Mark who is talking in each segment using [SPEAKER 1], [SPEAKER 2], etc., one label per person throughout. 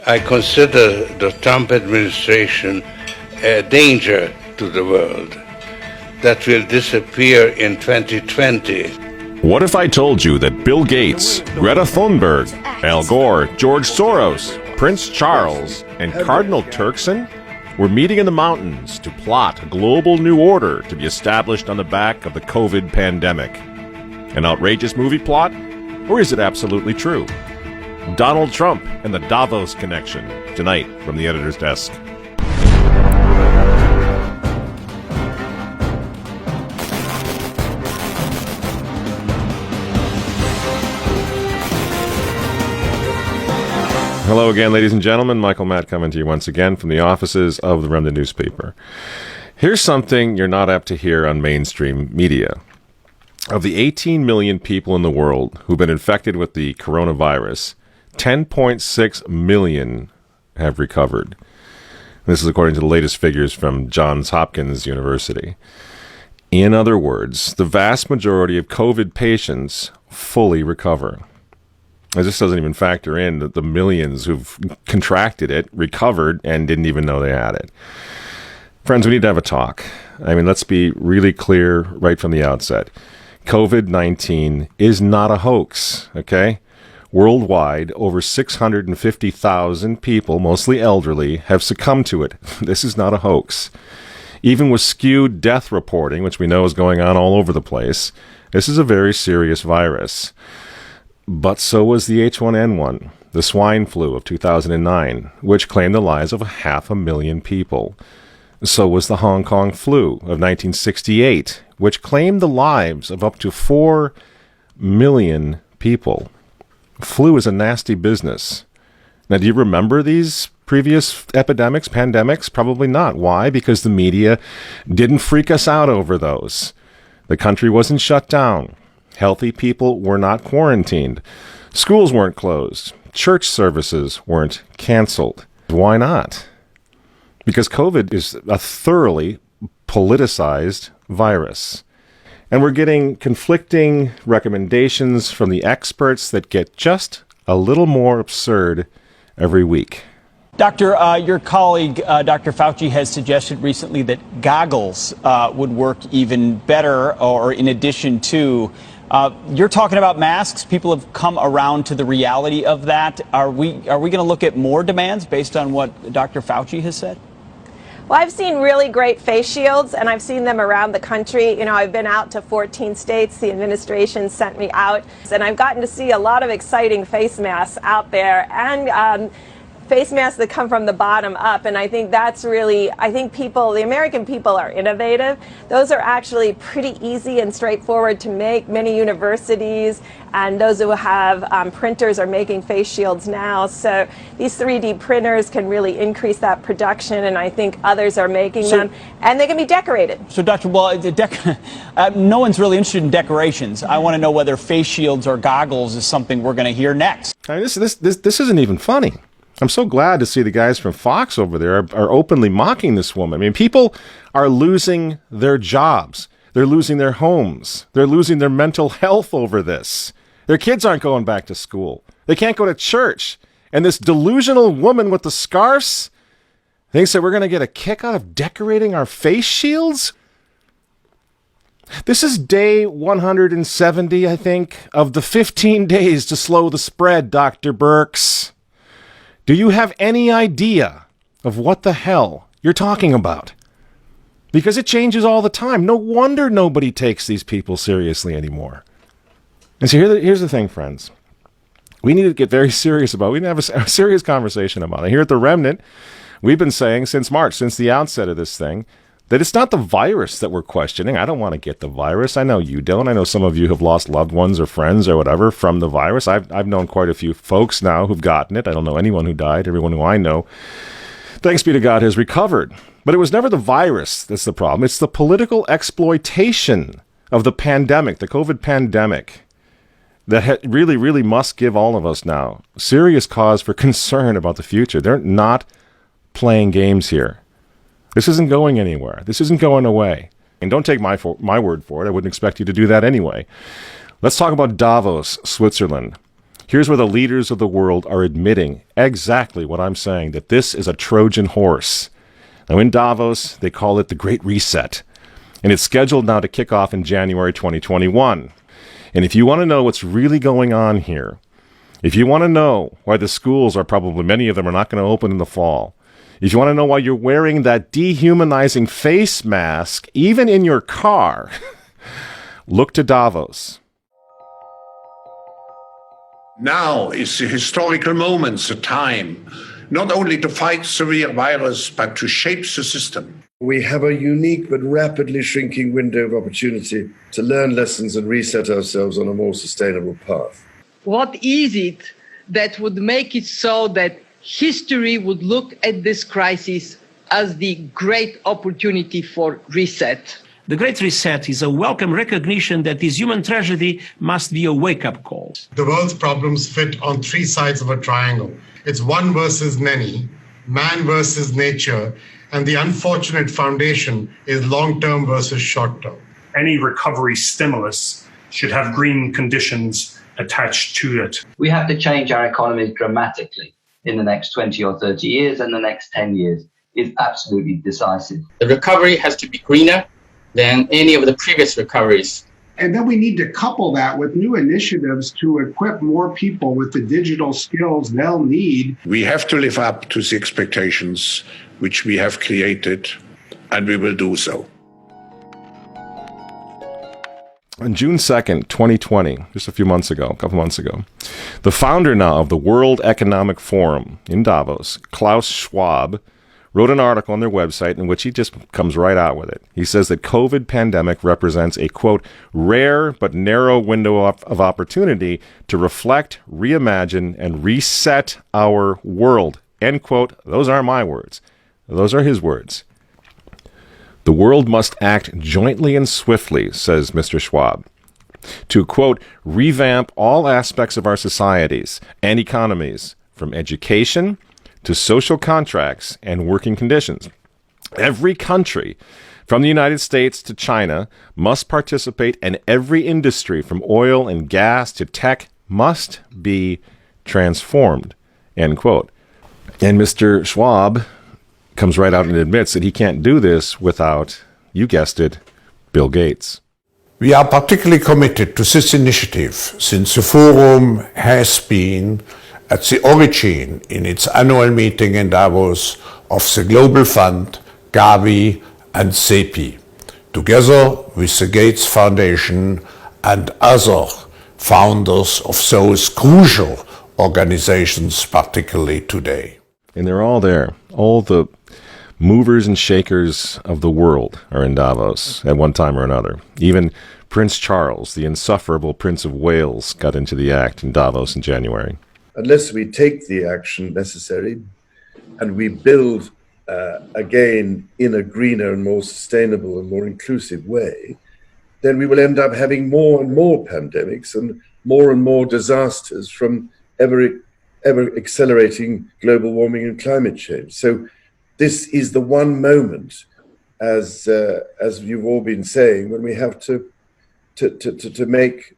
[SPEAKER 1] I consider the Trump administration a danger to the world that will disappear in 2020.
[SPEAKER 2] What if I told you that Bill Gates, Greta Thunberg, Al Gore, George Soros, Prince Charles, and Cardinal Turkson were meeting in the mountains to plot a global new order to be established on the back of the COVID pandemic? An outrageous movie plot? Or is it absolutely true? Donald Trump and the Davos connection, tonight from the editor's desk. Hello again, ladies and gentlemen. Michael Matt coming to you once again from the offices of the Remnant newspaper. Here's something you're not apt to hear on mainstream media. Of the 18 million people in the world who've been infected with the coronavirus, 10.6 million have recovered. This is according to the latest figures from Johns Hopkins University. In other words, the vast majority of COVID patients fully recover. This doesn't even factor in the millions who've contracted it, recovered, and didn't even know they had it. Friends, we need to have a talk. I mean, let's be really clear right from the outset. COVID-19 is not a hoax, okay? Worldwide, over 650,000 people, mostly elderly, have succumbed to it. This is not a hoax. Even with skewed death reporting, which we know is going on all over the place, this is a very serious virus. But so was the H1N1, the swine flu of 2009, which claimed the lives of 500,000 people. So was the Hong Kong flu of 1968, which claimed the lives of up to 4 million people. Flu is a nasty business. Now, do you remember these previous epidemics, pandemics? Probably not. Why? Because the media didn't freak us out over those. The country wasn't shut down. Healthy people were not quarantined. Schools weren't closed. Church services weren't canceled. Why not? Because COVID is a thoroughly politicized virus. And we're getting conflicting recommendations from the experts that get just a little more absurd every week.
[SPEAKER 3] Doctor, your colleague, Dr. Fauci, has suggested recently that goggles would work even better, or in addition to. You're talking about masks. People have come around to the reality of that. Are we going to look at more demands based on what Dr. Fauci has said?
[SPEAKER 4] Well, I've seen really great face shields, and I've seen them around the country. You know, I've been out to 14 states. The administration sent me out, and I've gotten to see a lot of exciting face masks out there, and face masks that come from the bottom up. And I think that's really, the American people are innovative. Those are actually pretty easy and straightforward to make. Many universities and those who have printers are making face shields now. So these 3D printers can really increase that production, and I think others are making them, and they can be decorated. So, Dr.
[SPEAKER 3] No one's really interested in decorations. I want to know whether face shields or goggles is something we're going to hear next.
[SPEAKER 2] I mean, this isn't even funny. I'm so glad to see the guys from Fox over there are openly mocking this woman. I mean, people are losing their jobs. They're losing their homes. They're losing their mental health over this. Their kids aren't going back to school. They can't go to church. And this delusional woman with the scarves thinks that we're going to get a kick out of decorating our face shields? This is day 170, I think, of the 15 days to slow the spread, Dr. Birx. Do you have any idea of what the hell you're talking about? Because it changes all the time. No wonder nobody takes these people seriously anymore. And so here's the thing, friends. We need to get very serious about it. We need to have a serious conversation about it. Here at the Remnant, we've been saying since March, since the outset of this thing, that it's not the virus that we're questioning. I don't want to get the virus. I know you don't. I know some of you have lost loved ones or friends or whatever from the virus. I've known quite a few folks now who've gotten it. I don't know anyone who died. Everyone who I know, thanks be to God, has recovered. But it was never the virus that's the problem. It's the political exploitation of the pandemic, the COVID pandemic, that really, really must give all of us now serious cause for concern about the future. They're not playing games here. This isn't going anywhere. This isn't going away. And don't take my word for it. I wouldn't expect you to do that anyway. Let's talk about Davos, Switzerland. Here's where the leaders of the world are admitting exactly what I'm saying, that this is a Trojan horse. Now, in Davos, they call it the Great Reset, and it's scheduled now to kick off in January 2021. And if you want to know what's really going on here, if you want to know why the schools are probably, many of them are not going to open in the fall, if you want to know why you're wearing that dehumanizing face mask, even in your car, look to Davos.
[SPEAKER 5] Now is the historical moment, the time, not only to fight the real virus, but to shape the system.
[SPEAKER 6] We have a unique but rapidly shrinking window of opportunity to learn lessons and reset ourselves on a more sustainable path.
[SPEAKER 7] What is it that would make it so that history would look at this crisis as the great opportunity for reset?
[SPEAKER 8] The Great Reset is a welcome recognition that this human tragedy must be a wake-up call.
[SPEAKER 9] The world's problems fit on three sides of a triangle. It's one versus many, man versus nature, and the unfortunate foundation is long-term versus short-term.
[SPEAKER 10] Any recovery stimulus should have green conditions attached to it.
[SPEAKER 11] We have to change our economy dramatically in the next 20 or 30 years, and the next 10 years is absolutely decisive.
[SPEAKER 12] The recovery has to be greener than any of the previous recoveries.
[SPEAKER 13] And then we need to couple that with new initiatives to equip more people with the digital skills they'll need.
[SPEAKER 5] We have to live up to the expectations which we have created, and we will do so.
[SPEAKER 2] On June 2nd, 2020, just a couple months ago, the founder now of the World Economic Forum in Davos, Klaus Schwab, wrote an article on their website in which he just comes right out with it. He says that COVID pandemic represents a, quote, rare but narrow window of opportunity to reflect, reimagine, and reset our world, end quote. Those aren't my words. Those are his words. The world must act jointly and swiftly, says Mr. Schwab, to, quote, revamp all aspects of our societies and economies, from education to social contracts and working conditions. Every country, from the United States to China, must participate, and every industry, from oil and gas to tech, must be transformed, end quote. And Mr. Schwab comes right out and admits that he can't do this without, you guessed it, Bill Gates.
[SPEAKER 14] We are particularly committed to this initiative since the Forum has been at the origin in its annual meeting in Davos of the Global Fund, Gavi and CEPI, together with the Gates Foundation and other founders of those crucial organizations, particularly today.
[SPEAKER 2] And they're all there. All the movers and shakers of the world are in Davos at one time or another. Even Prince Charles, the insufferable Prince of Wales, got into the act in Davos in January.
[SPEAKER 6] Unless we take the action necessary and we build again in a greener and more sustainable and more inclusive way, then we will end up having more and more pandemics and more disasters from ever accelerating global warming and climate change. So this is the one moment, as you've all been saying, when we have to make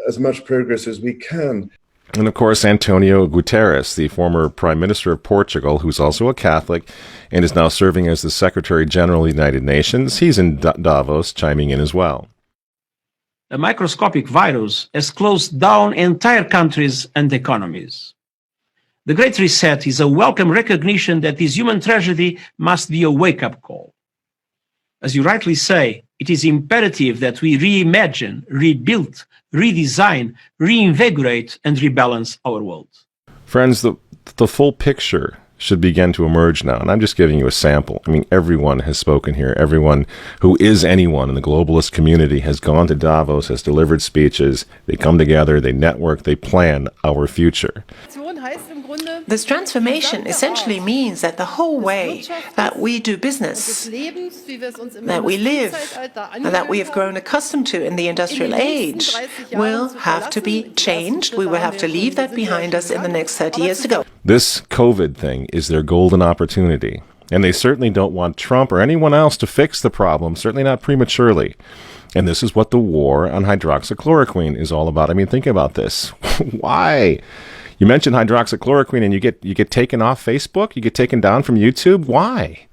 [SPEAKER 6] as much progress as we can.
[SPEAKER 2] And of course, Antonio Guterres, the former Prime Minister of Portugal, who's also a Catholic and is now serving as the Secretary General of the United Nations, he's in Davos chiming in as well.
[SPEAKER 8] A microscopic virus has closed down entire countries and economies. The Great Reset is a welcome recognition that this human tragedy must be a wake-up call. As you rightly say, it is imperative that we reimagine, rebuild, redesign, reinvigorate, and rebalance our world.
[SPEAKER 2] Friends, the full picture should begin to emerge now, and I'm just giving you a sample. I mean, everyone has spoken here. Everyone who is anyone in the globalist community has gone to Davos, has delivered speeches. They come together, they network, they plan our future.
[SPEAKER 15] This transformation essentially means that the whole way that we do business, that we live, and that we have grown accustomed to in the industrial age will have to be changed. We will have to leave that behind us in the next 30 years to go.
[SPEAKER 2] This COVID thing is their golden opportunity, and they certainly don't want Trump or anyone else to fix the problem, certainly not prematurely. And this is what the war on hydroxychloroquine is all about. I mean, think about this. Why? You mention hydroxychloroquine and you get taken off Facebook? You get taken down from YouTube? Why?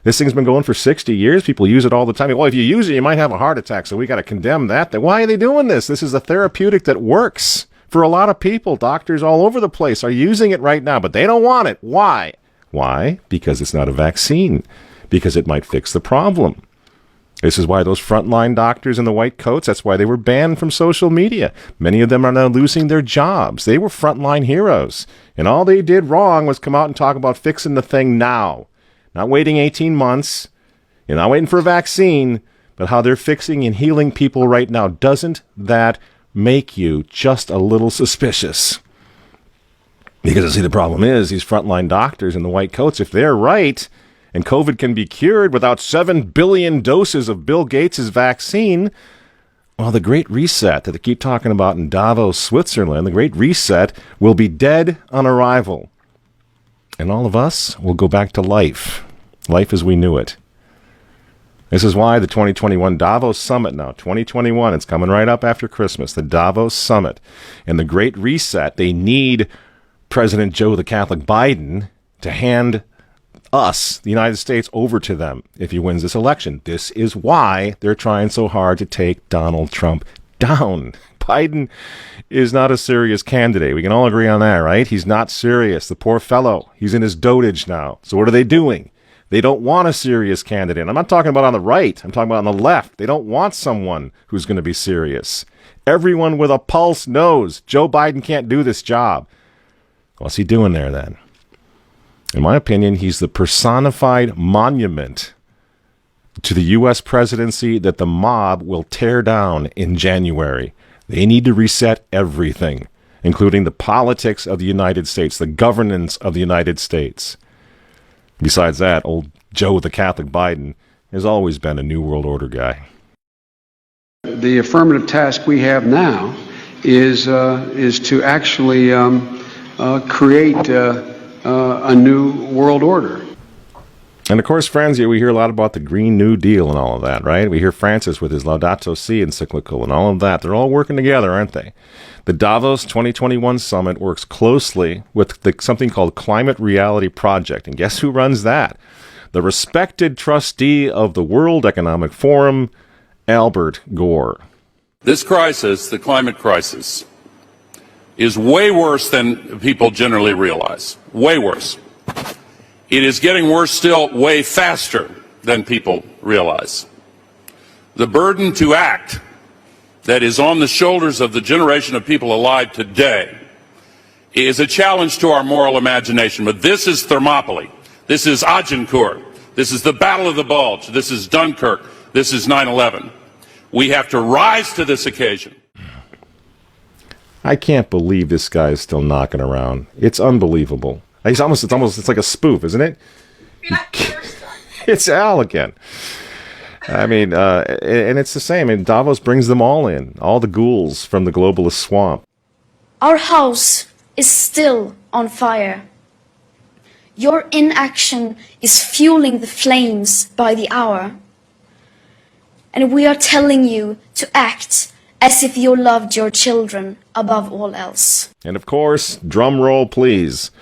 [SPEAKER 2] This thing's been going for 60 years. People use it all the time. Well, if you use it, you might have a heart attack, so we got to condemn that. Why are they doing this? This is a therapeutic that works for a lot of people. Doctors all over the place are using it right now, but they don't want it. Why? Why? Because it's not a vaccine. Because it might fix the problem. This is why those frontline doctors in the white coats, that's why they were banned from social media. Many of them are now losing their jobs. They were frontline heroes. And all they did wrong was come out and talk about fixing the thing now. Not waiting 18 months. You're not waiting for a vaccine. But how they're fixing and healing people right now. Doesn't that make you just a little suspicious? Because, see, the problem is these frontline doctors in the white coats, if they're right, and COVID can be cured without 7 billion doses of Bill Gates' vaccine, well, the Great Reset that they keep talking about in Davos, Switzerland, the Great Reset will be dead on arrival. And all of us will go back to life as we knew it. This is why the 2021 Davos Summit now, 2021, it's coming right up after Christmas, the Davos Summit. And the Great Reset, they need President Joe the Catholic Biden to hand us, the United States, over to them if he wins this election. This is why they're trying so hard to take Donald Trump down. Biden is not a serious candidate. We can all agree on that, right? He's not serious. The poor fellow. He's in his dotage now. So what are they doing? They don't want a serious candidate. I'm not talking about on the right. I'm talking about on the left. They don't want someone who's going to be serious. Everyone with a pulse knows Joe Biden can't do this job. What's he doing there then? In my opinion, he's the personified monument to the U.S. presidency that the mob will tear down in January. They need to reset everything, including the politics of the United States, the governance of the United States. Besides that, old Joe the Catholic Biden has always been a New World Order guy.
[SPEAKER 13] The affirmative task we have now is to actually create a new world order.
[SPEAKER 2] And of course, friends, we hear a lot about the Green New Deal and all of that, right? We hear Francis with his Laudato Si encyclical and all of that. They're all working together, aren't they? The Davos 2021 Summit works closely with something called Climate Reality Project. And guess who runs that? The respected trustee of the World Economic Forum, Albert Gore.
[SPEAKER 16] This crisis, the climate crisis, is way worse than people generally realize. Way worse. It is getting worse still way faster than people realize. The burden to act that is on the shoulders of the generation of people alive today is a challenge to our moral imagination. But this is Thermopylae. This is Agincourt. This is the Battle of the Bulge. This is Dunkirk. This is 9/11. We have to rise to this occasion.
[SPEAKER 2] I can't believe this guy is still knocking around. It's unbelievable. It's like a spoof, isn't it? It's Al again. I mean, and it's the same. And Davos brings them all in, all the ghouls from the globalist swamp.
[SPEAKER 17] Our house is still on fire. Your inaction is fueling the flames by the hour. And we are telling you to act as if you loved your children above all else.
[SPEAKER 2] And of course, drum roll please,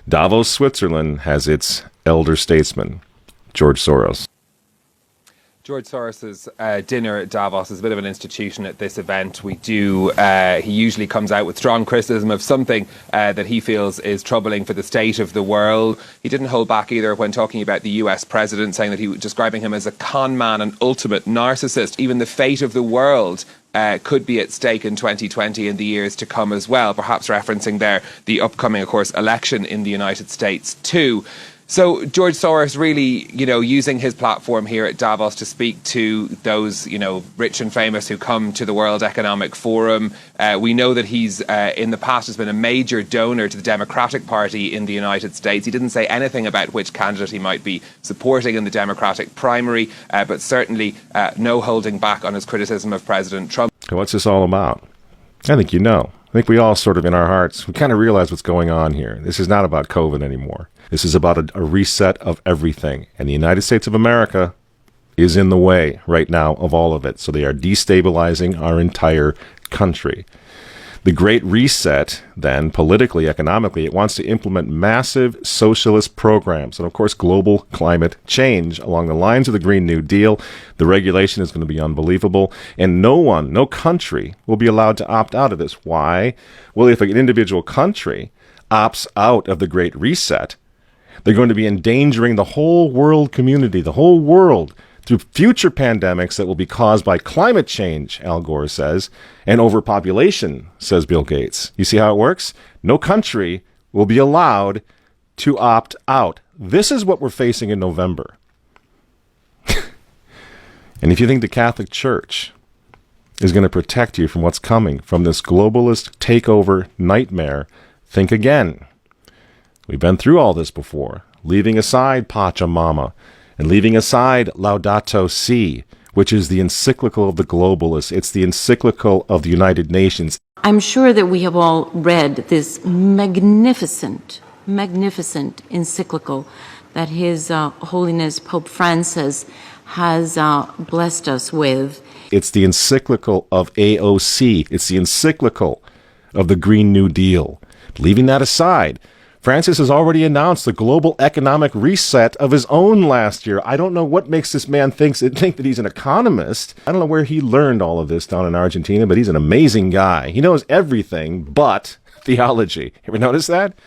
[SPEAKER 2] Davos, Switzerland has its elder statesman, George Soros.
[SPEAKER 18] George Soros's dinner at Davos is a bit of an institution at this event. He usually comes out with strong criticism of something that he feels is troubling for the state of the world. He didn't hold back either when talking about the US president, saying that he was describing him as a con man and ultimate narcissist. Even the fate of the world could be at stake in 2020 and the years to come as well, perhaps referencing there the upcoming, of course, election in the United States too. So George Soros really, using his platform here at Davos to speak to those, rich and famous who come to the World Economic Forum. We know that he's, in the past, has been a major donor to the Democratic Party in the United States. He didn't say anything about which candidate he might be supporting in the Democratic primary, but certainly no holding back on his criticism of President Trump.
[SPEAKER 2] What's this all about? I think you know. I think we all sort of in our hearts, we kind of realize what's going on here. This is not about COVID anymore. This is about a reset of everything. And the United States of America is in the way right now of all of it. So they are destabilizing our entire country. The Great Reset, then, politically, economically, it wants to implement massive socialist programs and, of course, global climate change along the lines of the Green New Deal. The regulation is going to be unbelievable, and no country will be allowed to opt out of this. Why? Well, if an individual country opts out of the Great Reset, they're going to be endangering the whole world community, the whole world, through future pandemics that will be caused by climate change, Al Gore says, and overpopulation, says Bill Gates. You see how it works? No country will be allowed to opt out. This is what we're facing in November. And if you think the Catholic Church is going to protect you from what's coming, from this globalist takeover nightmare, think again. We've been through all this before, leaving aside Pachamama, and leaving aside Laudato Si, which is the encyclical of the globalists. It's the encyclical of the United Nations.
[SPEAKER 19] I'm sure that we have all read this magnificent encyclical that His Holiness Pope Francis has blessed us with.
[SPEAKER 2] It's the encyclical of AOC. It's the encyclical of the Green New Deal. Leaving that aside, Francis has already announced the global economic reset of his own last year. I don't know what makes this man think that he's an economist. I don't know where he learned all of this down in Argentina, but he's an amazing guy. He knows everything but theology. Ever notice that?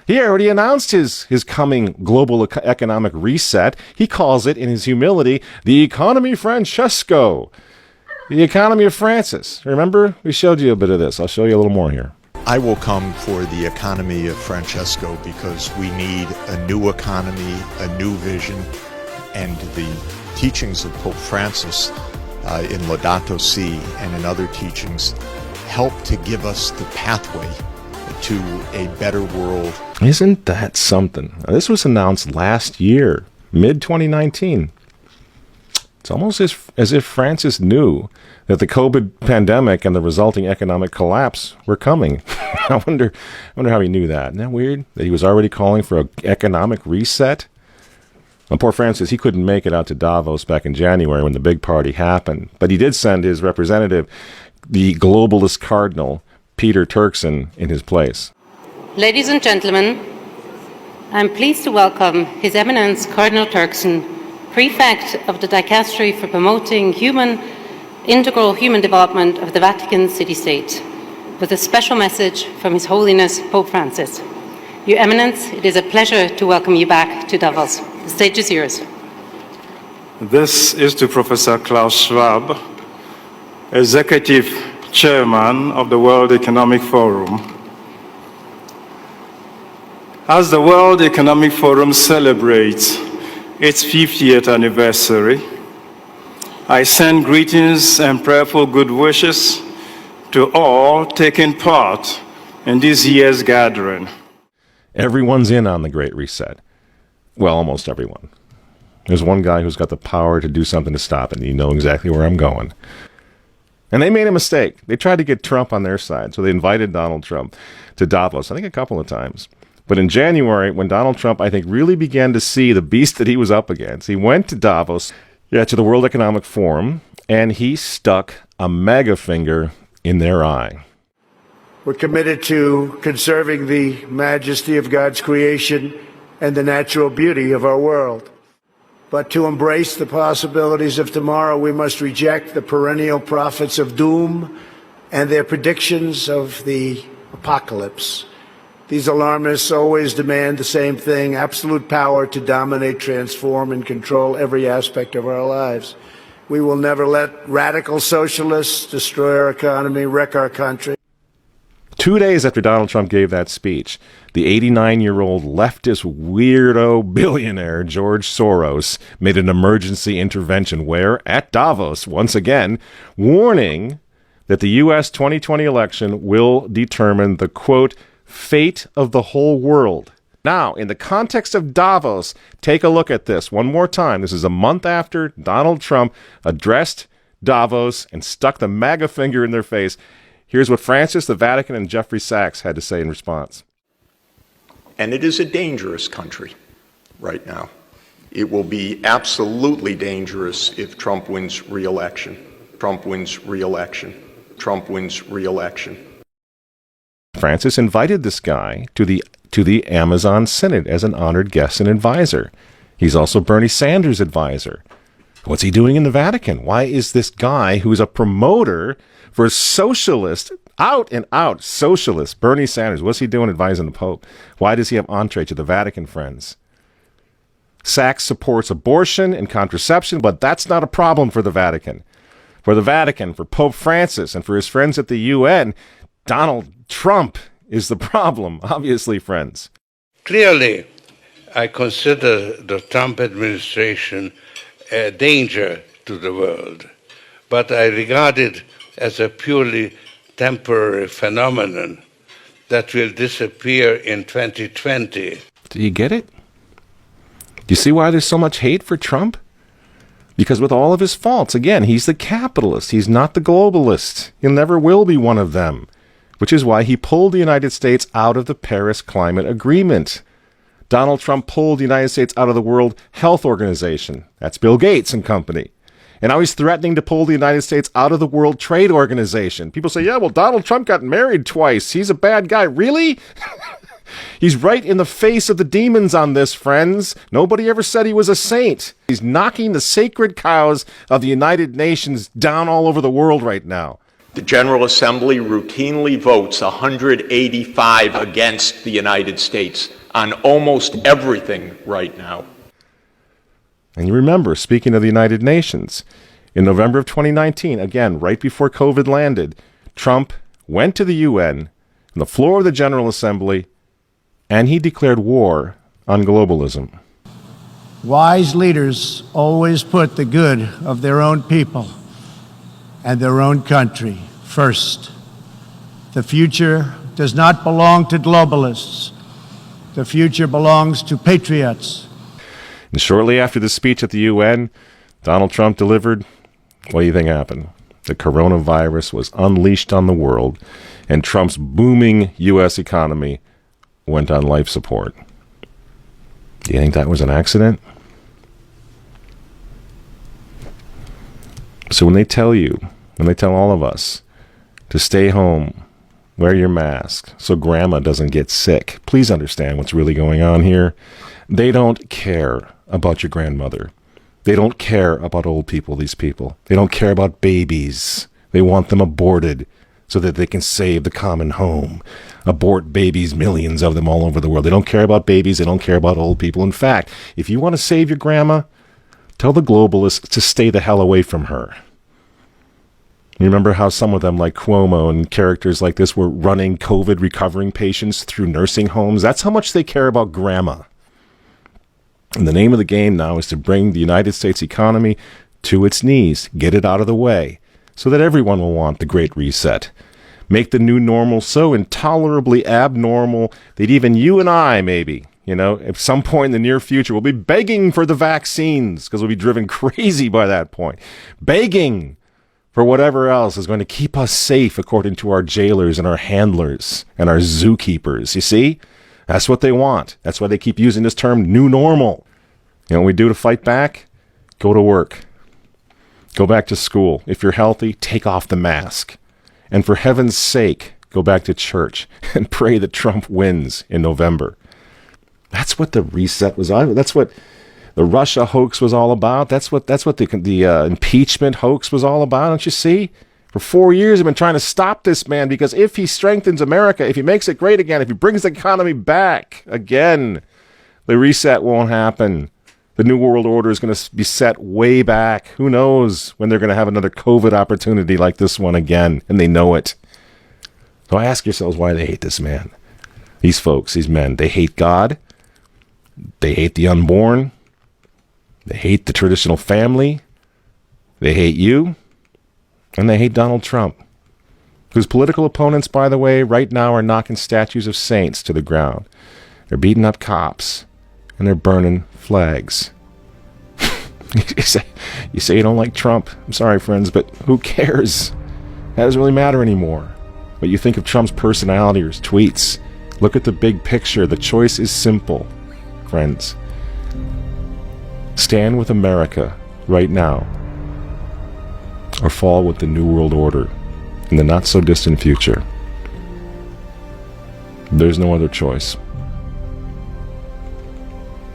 [SPEAKER 2] He already announced his coming global economic reset. He calls it, in his humility, the economy Francesco. The economy of Francis. Remember? We showed you a bit of this. I'll show you a little more here.
[SPEAKER 20] I will come for the economy of Francesco because we need a new economy, a new vision, and the teachings of Pope Francis in Laudato Si and in other teachings help to give us the pathway to a better world.
[SPEAKER 2] Isn't that something? Now, this was announced last year, mid-2019. It's almost as if Francis knew that the COVID pandemic and the resulting economic collapse were coming. I wonder how he knew that. Isn't that weird? That he was already calling for an economic reset? Well, poor Francis, he couldn't make it out to Davos back in January when the big party happened. But he did send his representative, the globalist cardinal, Peter Turkson, in his place.
[SPEAKER 21] Ladies and gentlemen, I'm pleased to welcome His Eminence Cardinal Turkson, Prefect of the Dicastery for Promoting Integral Human Development of the Vatican City-State, with a special message from His Holiness Pope Francis. Your Eminence, it is a pleasure to welcome you back to Davos. The stage is yours.
[SPEAKER 22] This is to Professor Klaus Schwab, Executive Chairman of the World Economic Forum. As the World Economic Forum celebrates its 50th anniversary, I send greetings and prayerful good wishes to all taking part in this year's gathering.
[SPEAKER 2] Everyone's in on the Great Reset. Well, almost everyone. There's one guy who's got the power to do something to stop it, and you know exactly where I'm going. And they made a mistake. They tried to get Trump on their side, so they invited Donald Trump to Davos, I think a couple of times. But in January, when Donald Trump, I think, really began to see the beast that he was up against, he went to Davos, to the World Economic Forum, and he stuck a mega finger in their eye.
[SPEAKER 23] We're committed to conserving the majesty of God's creation and the natural beauty of our world. But to embrace the possibilities of tomorrow, we must reject the perennial prophets of doom and their predictions of the apocalypse. These alarmists always demand the same thing: absolute power to dominate, transform, and control every aspect of our lives. We will never let radical socialists destroy our economy, wreck our country.
[SPEAKER 2] 2 days after Donald Trump gave that speech, the 89-year-old leftist weirdo billionaire George Soros made an emergency intervention where, at Davos, once again, warning that the U.S. 2020 election will determine the, quote, fate of the whole world. Now, in the context of Davos, take a look at this one more time. This is a month after Donald Trump addressed Davos and stuck the MAGA finger in their face. Here's what Francis, the Vatican, and Jeffrey Sachs had to say in response.
[SPEAKER 24] And it is a dangerous country right now.
[SPEAKER 20] It will be absolutely dangerous if Trump wins re-election. Trump wins re-election. Trump wins re-election.
[SPEAKER 2] Francis invited this guy to the Amazon Synod as an honored guest and advisor. He's also Bernie Sanders' advisor. What's he doing in the Vatican? Why is this guy who's a promoter for socialist, out and out socialist, Bernie Sanders, what's he doing advising the Pope? Why does he have entree to the Vatican, friends? Sachs supports abortion and contraception, but that's not a problem for the Vatican. For the Vatican, for Pope Francis, and for his friends at the UN, Donald Trump is the problem, obviously, friends.
[SPEAKER 1] Clearly, I consider the Trump administration a danger to the world, but I regard it as a purely temporary phenomenon that will disappear in 2020.
[SPEAKER 2] Do you get it? Do you see why there's so much hate for Trump? Because with all of his faults, again, he's the capitalist. He's not the globalist. He never will be one of them, which is why he pulled the United States out of the Paris Climate Agreement. Donald Trump pulled the United States out of the World Health Organization. That's Bill Gates and company. And now he's threatening to pull the United States out of the World Trade Organization. People say, yeah, well, Donald Trump got married twice. He's a bad guy. Really? He's right in the face of the demons on this, friends. Nobody ever said he was a saint. He's knocking the sacred cows of the United Nations down all over the world right now.
[SPEAKER 20] The General Assembly routinely votes 185 against the United States on almost everything right now.
[SPEAKER 2] And you remember, speaking of the United Nations, in November of 2019, again, right before COVID landed, Trump went to the UN, on the floor of the General Assembly, and he declared war on globalism.
[SPEAKER 23] Wise leaders always put the good of their own people and their own country first. The future does not belong to globalists. The future belongs to patriots.
[SPEAKER 2] And shortly after the speech at the UN, Donald Trump delivered, what do you think happened? The coronavirus was unleashed on the world, and Trump's booming U.S. economy went on life support. Do you think that was an accident? So when they tell all of us to stay home, wear your mask so grandma doesn't get sick, please understand what's really going on here. They don't care about your grandmother. They don't care about old people, these people. They don't care about babies. They want them aborted so that they can save the common home. Abort babies, millions of them all over the world. They don't care about babies. They don't care about old people. In fact, if you want to save your grandma, tell the globalists to stay the hell away from her. You remember how some of them, like Cuomo and characters like this, were running COVID recovering patients through nursing homes? That's how much they care about grandma. And the name of the game now is to bring the United States economy to its knees, get it out of the way, so that everyone will want the Great Reset. Make the new normal so intolerably abnormal that even you and I, maybe, at some point in the near future, will be begging for the vaccines because we'll be driven crazy by that point. Begging for whatever else is going to keep us safe according to our jailers and our handlers and our zookeepers. You see? That's what they want. That's why they keep using this term, new normal. You know what we do to fight back? Go to work. Go back to school. If you're healthy, take off the mask. And for heaven's sake, go back to church and pray that Trump wins in November. That's what the reset was on. That's what the Russia hoax was all about. That's what the impeachment hoax was all about. Don't you see? For 4 years, I've been trying to stop this man because if he strengthens America, if he makes it great again, if he brings the economy back again, the reset won't happen. The New World Order is going to be set way back. Who knows when they're going to have another COVID opportunity like this one again, and they know it. So ask yourselves why they hate this man. These folks, these men, they hate God. They hate the unborn. They hate the traditional family. They hate you. And they hate Donald Trump, whose political opponents, by the way, right now are knocking statues of saints to the ground. They're beating up cops, and they're burning flags. You say you don't like Trump. I'm sorry, friends, but who cares? That doesn't really matter anymore. What you think of Trump's personality or his tweets. Look at the big picture. The choice is simple, friends. stand with America right now, or fall with the New World Order in the not-so-distant future. There's no other choice.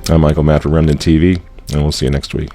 [SPEAKER 2] I'm Michael Matt for Remnant TV, and we'll see you next week.